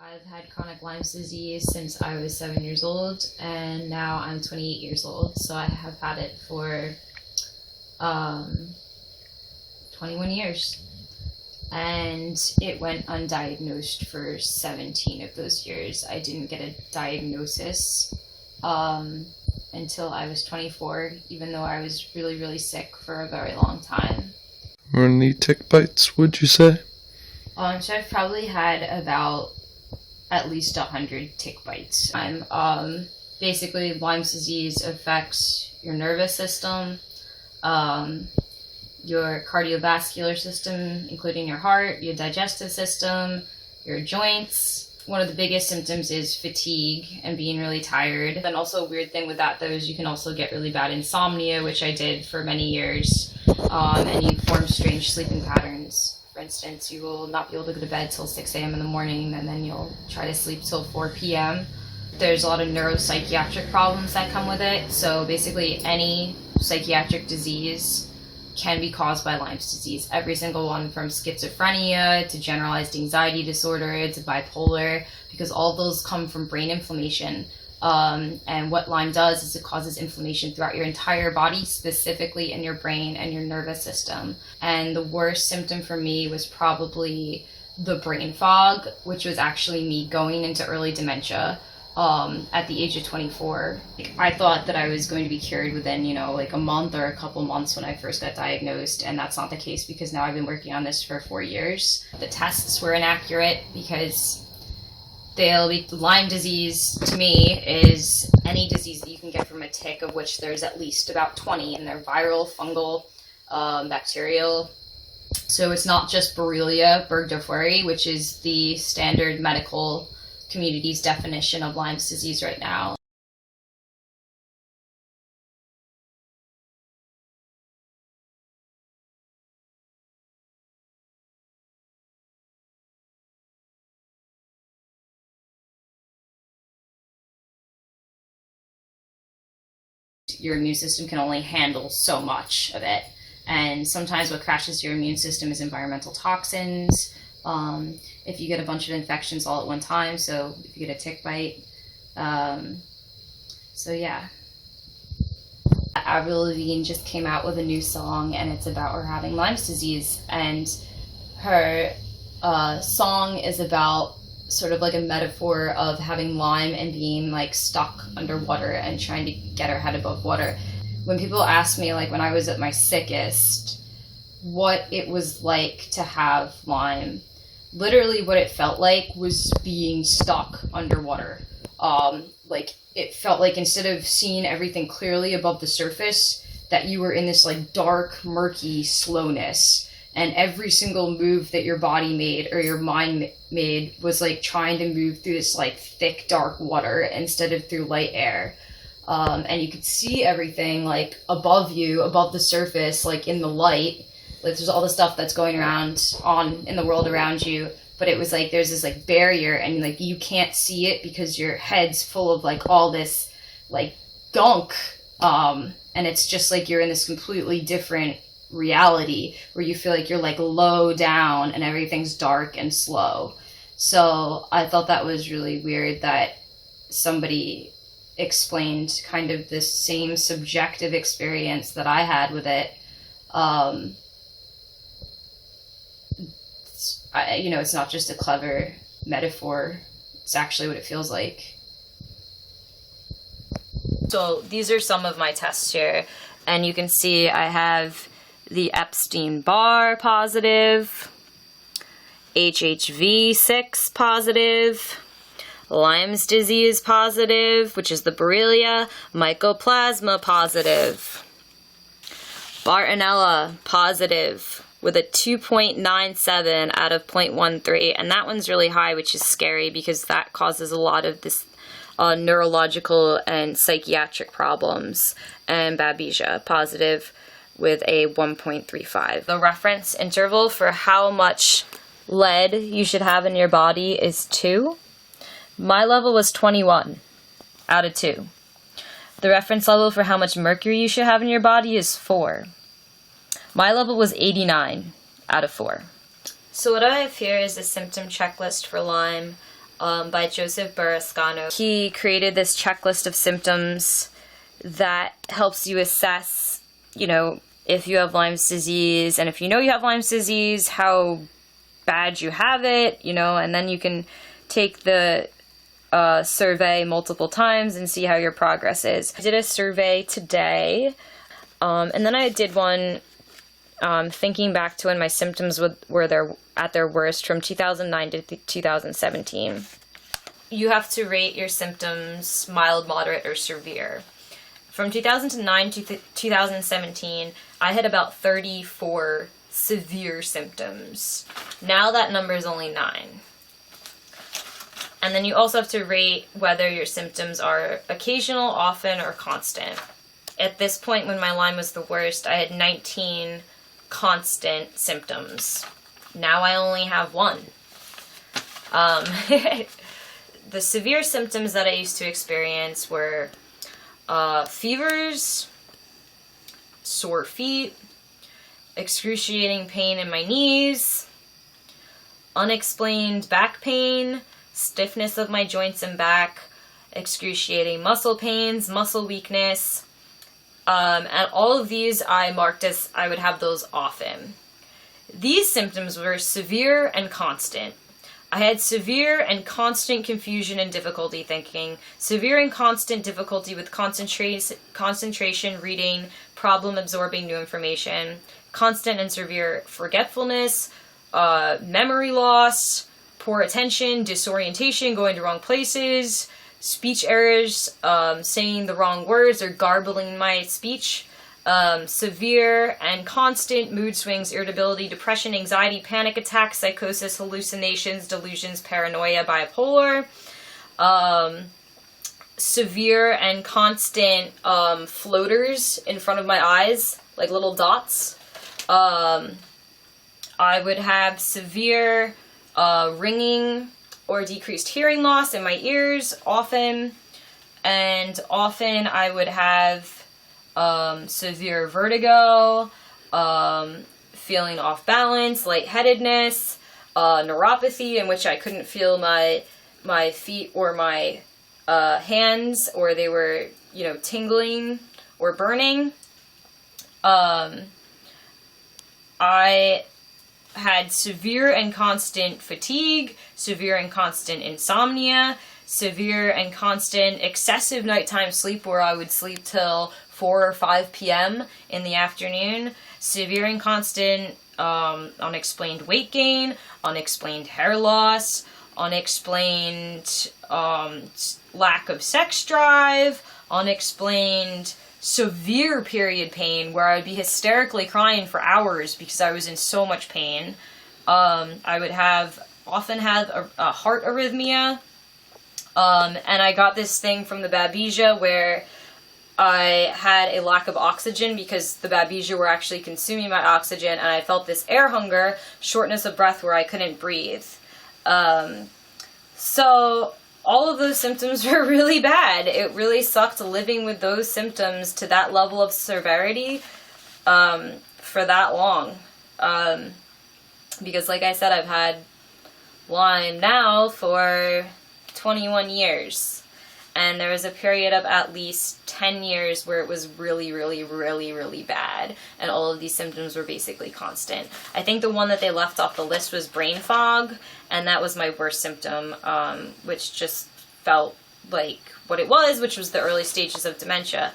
I've had chronic Lyme disease since I was 7 years old, and now I'm 28 years old, so I have had it for 21 years. And it went undiagnosed for 17 of those years. I didn't get a diagnosis until I was 24, even though I was really, really sick for a very long time. How many tick bites would you say? So I've probably had about at least 100 tick bites. Basically, Lyme disease affects your nervous system, your cardiovascular system, including your heart, your digestive system, your joints. One of the biggest symptoms is fatigue and being really tired. Then also a weird thing with that, though, is you can also get really bad insomnia, which I did for many years, and you form strange sleeping patterns. For instance, you will not be able to go to bed till 6 a.m. in the morning, and then you'll try to sleep till 4 p.m. There's a lot of neuropsychiatric problems that come with it. So basically any psychiatric disease can be caused by Lyme disease. Every single one, from schizophrenia to generalized anxiety disorder to bipolar, because all those come from brain inflammation. And what Lyme does is it causes inflammation throughout your entire body, specifically in your brain and your nervous system. And the worst symptom for me was probably the brain fog, which was actually me going into early dementia at the age of 24. I thought that I was going to be cured within, like a month or a couple months when I first got diagnosed, and that's not the case because now I've been working on this for 4 years. The tests were inaccurate because Lyme disease, to me, is any disease that you can get from a tick, of which there's at least about 20, and they're viral, fungal, bacterial. So it's not just Borrelia burgdorferi, which is the standard medical community's definition of Lyme disease right now. Your immune system can only handle so much of it. And sometimes what crashes your immune system is environmental toxins, if you get a bunch of infections all at one time, so if you get a tick bite. So yeah. Avril Lavigne just came out with a new song, and it's about her having Lyme disease. And her song is about sort of like a metaphor of having Lyme and being like stuck underwater and trying to get her head above water. When people ask me, like when I was at my sickest, what it was like to have Lyme, literally what it felt like was being stuck underwater. Like it felt like instead of seeing everything clearly above the surface, that you were in this like dark, murky slowness. And every single move that your body made or your mind made was like trying to move through this like thick, dark water instead of through light air. And you could see everything like above you, above the surface, like in the light. Like there's all the stuff that's going around in the world around you. But it was like there's this like barrier, and like you can't see it because your head's full of like all this like gunk. And it's just like you're in this completely different reality where you feel like you're like low down and everything's dark and slow. So I thought that was really weird that somebody explained kind of this same subjective experience that I had with it. It's not just a clever metaphor, it's actually what it feels like. So these are some of my tests here, and you can see I have the Epstein-Barr positive, HHV6 positive, Lyme's disease positive, which is the Borrelia, Mycoplasma positive, Bartonella positive with a 2.97 out of 0.13, and that one's really high, which is scary because that causes a lot of this neurological and psychiatric problems, and Babesia positive with a 1.35. The reference interval for how much lead you should have in your body is 2. My level was 21 out of 2. The reference level for how much mercury you should have in your body is 4. My level was 89 out of 4. So what I have here is a symptom checklist for Lyme. by Joseph Burrascano. He created this checklist of symptoms that helps you assess, if you have Lyme's disease, and if you know you have Lyme's disease, how bad you have it, and then you can take the survey multiple times and see how your progress is. I did a survey today, and then I did one thinking back to when my symptoms were at their worst from 2009 to 2017. You have to rate your symptoms mild, moderate, or severe. From 2009 to 2017, I had about 34 severe symptoms. Now that number is only 9. And then you also have to rate whether your symptoms are occasional, often, or constant. At this point, when my Lyme was the worst, I had 19 constant symptoms. Now I only have 1. The severe symptoms that I used to experience were fevers, sore feet, excruciating pain in my knees, unexplained back pain, stiffness of my joints and back, excruciating muscle pains, muscle weakness, and all of these I marked as I would have those often. These symptoms were severe and constant. I had severe and constant confusion and difficulty thinking, severe and constant difficulty with concentration, reading, problem absorbing new information, constant and severe forgetfulness, memory loss, poor attention, disorientation, going to wrong places, speech errors, saying the wrong words or garbling my speech, severe and constant mood swings, irritability, depression, anxiety, panic attacks, psychosis, hallucinations, delusions, paranoia, bipolar, severe and constant floaters in front of my eyes, like little dots. I would have severe ringing or decreased hearing loss in my ears often, and often I would have severe vertigo, feeling off balance, lightheadedness, neuropathy in which I couldn't feel my feet or my hands, or they were, tingling or burning. I had severe and constant fatigue, severe and constant insomnia, severe and constant excessive nighttime sleep where I would sleep till 4 or 5 p.m. in the afternoon, severe and constant unexplained weight gain, unexplained hair loss, unexplained lack of sex drive, unexplained severe period pain where I would be hysterically crying for hours because I was in so much pain. I would often have a heart arrhythmia, and I got this thing from the babesia where I had a lack of oxygen because the babesia were actually consuming my oxygen, and I felt this air hunger, shortness of breath where I couldn't breathe. So all of those symptoms were really bad. It really sucked living with those symptoms to that level of severity for that long. Because like I said, I've had Lyme now for 21 years. And there was a period of at least 10 years where it was really, really, really, really bad. And all of these symptoms were basically constant. I think the one that they left off the list was brain fog. And that was my worst symptom, which just felt like what it was, which was the early stages of dementia.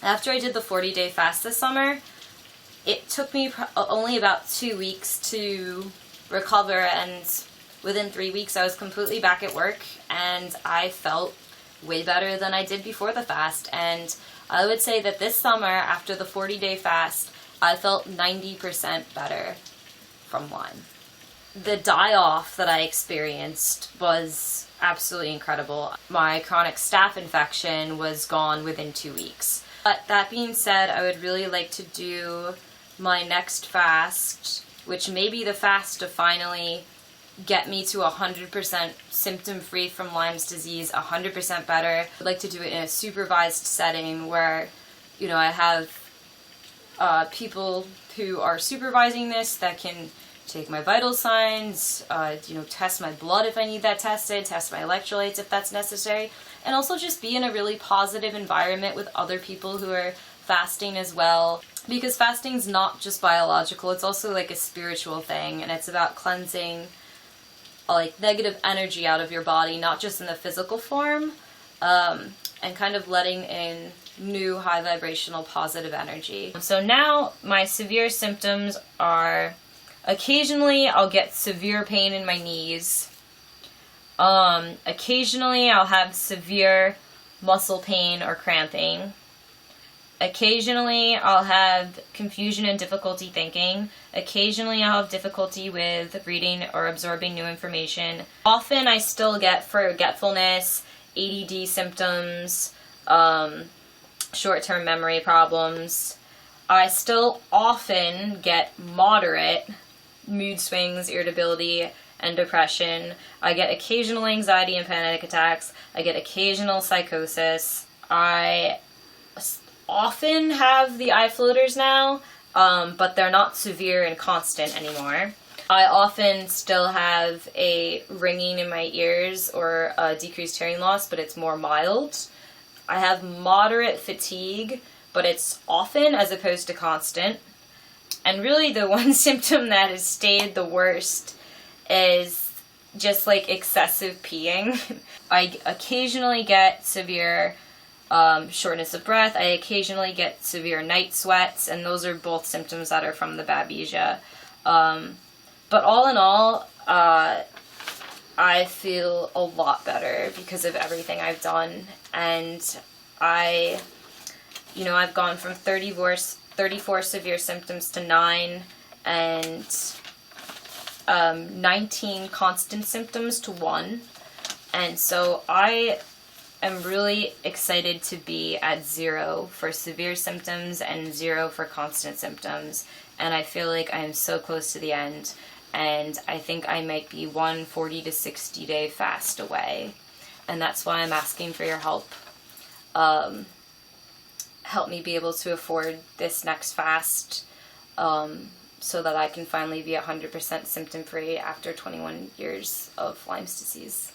After I did the 40-day fast this summer, it took me only about 2 weeks to recover, and within 3 weeks I was completely back at work, and I felt way better than I did before the fast. And I would say that this summer, after the 40-day fast, I felt 90% better from Lyme. The die-off that I experienced was absolutely incredible. My chronic staph infection was gone within 2 weeks. But that being said, I would really like to do my next fast, which may be the fast to finally get me to 100% symptom-free from Lyme's disease, 100% better. I'd like to do it in a supervised setting where, you know, I have people who are supervising this that can take my vital signs, you know, test my blood if I need that tested, test my electrolytes if that's necessary, and also just be in a really positive environment with other people who are fasting as well. Because fasting's not just biological, it's also like a spiritual thing, and it's about cleansing like negative energy out of your body, not just in the physical form, and kind of letting in new high vibrational positive energy. So now my severe symptoms are, occasionally I'll get severe pain in my knees. Occasionally I'll have severe muscle pain or cramping. Occasionally I'll have confusion and difficulty thinking. Occasionally I'll have difficulty with reading or absorbing new information. Often I still get forgetfulness, ADD symptoms, short-term memory problems. I still often get moderate mood swings, irritability, and depression. I get occasional anxiety and panic attacks. I get occasional psychosis. I often have the eye floaters now, but they're not severe and constant anymore. I often still have a ringing in my ears or a decreased hearing loss, but it's more mild. I have moderate fatigue, but it's often as opposed to constant. And really the one symptom that has stayed the worst is just like excessive peeing. I occasionally get severe shortness of breath. I occasionally get severe night sweats, and those are both symptoms that are from the babesia. But all in all, I feel a lot better because of everything I've done, and I've gone from 34 severe symptoms to 9, and 19 constant symptoms to 1, and so I am really excited to be at 0 for severe symptoms and 0 for constant symptoms, and I feel like I am so close to the end, and I think I might be 40 to 60 day fast away, and that's why I'm asking for your help. Help me be able to afford this next fast, so that I can finally be 100% symptom free after 21 years of Lyme's disease.